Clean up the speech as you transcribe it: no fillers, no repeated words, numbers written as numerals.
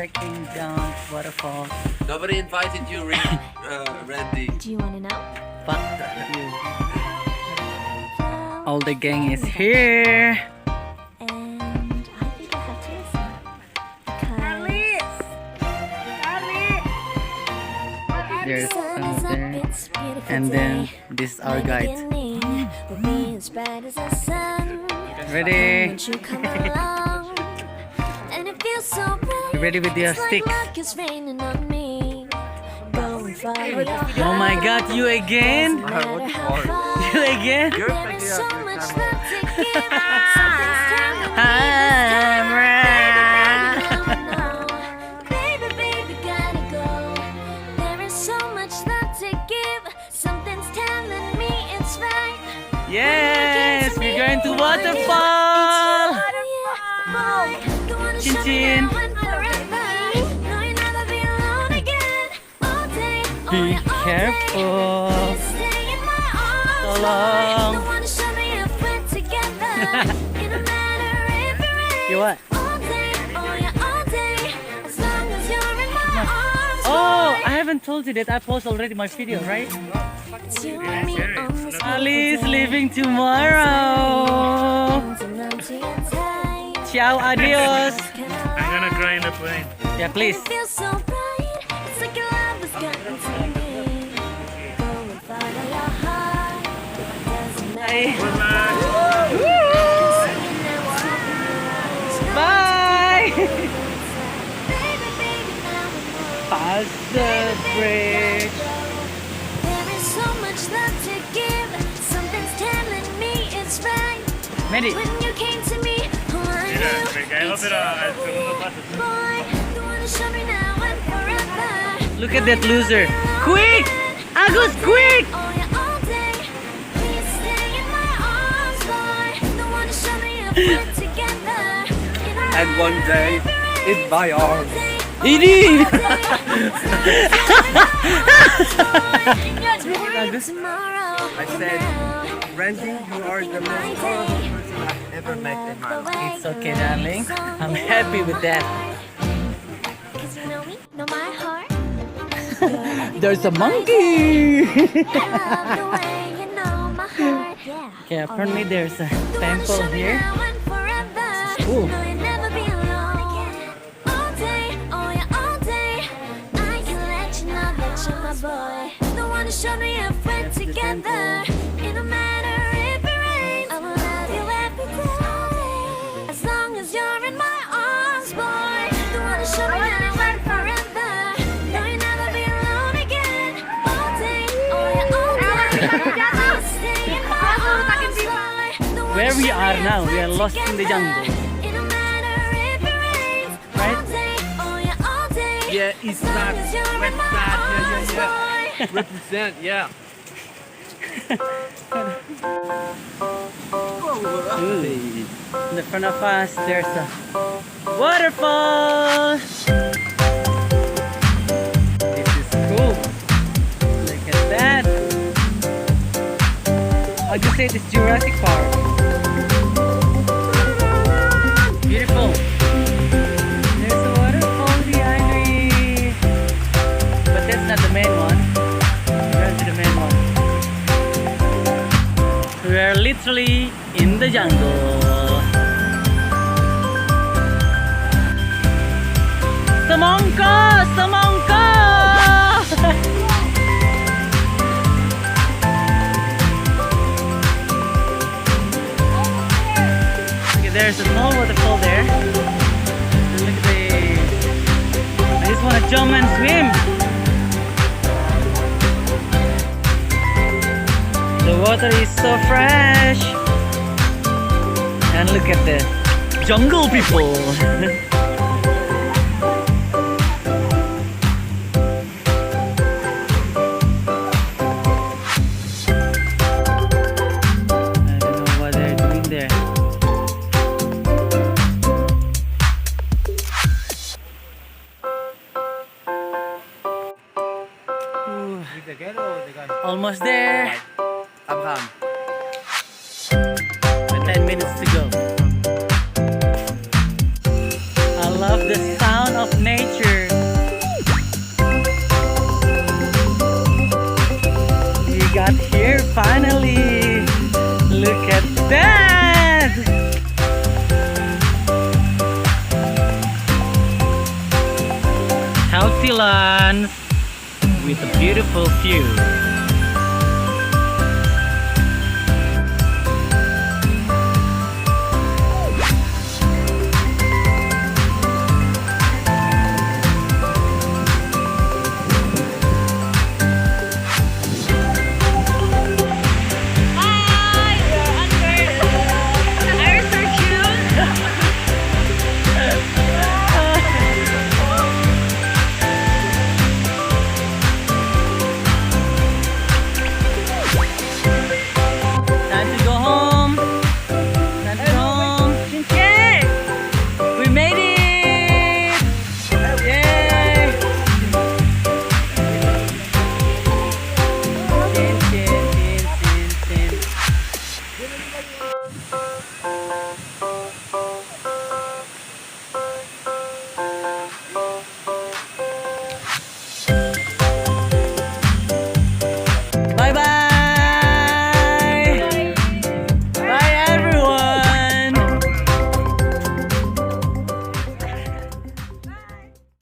trekking down waterfall. Nobody invited you, Randy. Do you want to know? Fuck you. All the gang is here. And I think I have to listen. Because There's the sun some is up, there. it's a beautiful And then day. this is our My guide. beginning will be as bright as the sun. Ready? Won't you come along? And it feels so bright. You ready with your it's like sticks? luck is raining on me. Go and follow your heart. Oh my god, you again? Doesn't matter how far. You again? There is so much love to give. Something's telling me baby, baby, gotta go. There is so much love to give. Something's telling me it's right. Yes, we're going to Waterfall. Chin chin. Be careful. So long. You what? Oh, I haven't told you that I post already my video, right? Ali's leaving tomorrow. Ciao, adios. I'm gonna cry in the plane. Yeah, please. Bye. Pass the bridge. There is so much love to give. Something's telling me it's right. Medi. When you came to me, oh, I Mira, knew me cae it's al segundo paso. boy, you wanna show me now and forever. Look at that loser. Quick! Agus, quick! Oh, yeah, all day. Please stay in my arms, boy. Don't wanna show me if we're together. And one day, in my arms. Ini! Tomorrow. I said, Randy, you are the most horrible person I've ever met in my life. It's okay, darling. I'm happy with that. Cause you know me, know my heart. There's a monkey! I love the way you know my heart. Yeah. Okay, apparently there's a temple Show me here. now and forever. Cool. No, you'll never be alone. All day, oh yeah, all day. I can let you know that you're my boy. Don't wanna show me if we're together. It don't matter if it rains. I will love you every day. As long as you're in my arms, boy. Don't wanna show me now and forever. No, you'll never be alone again. All day, oh yeah, all day. Please stay in my arms, boy. Don't wanna Where we show are me now, if we are we're lost in the jungle. together. It don't matter if it rains. Right? All day, oh yeah, all day. Yeah, east As long side, as you're in west my side, arms, yeah. boy. Represent, yeah. Ooh. In the front of us, there's a waterfall. This is cool. Look at that. I'd just say it's Jurassic Park. Beautiful. There's a waterfall behind me. But that's not the main one. We're to the main one. We are literally in the jungle. Semongko! Semongko! Okay, there's a small waterfall there. Look at this. I just want to jump and swim. The water is so fresh. And look at the jungle people. I don't know what they're doing there. Ooh, almost there. Abraham. 10 minutes to go. I love the sound of nature. finally! Look at that! Healthy lunch with a beautiful view.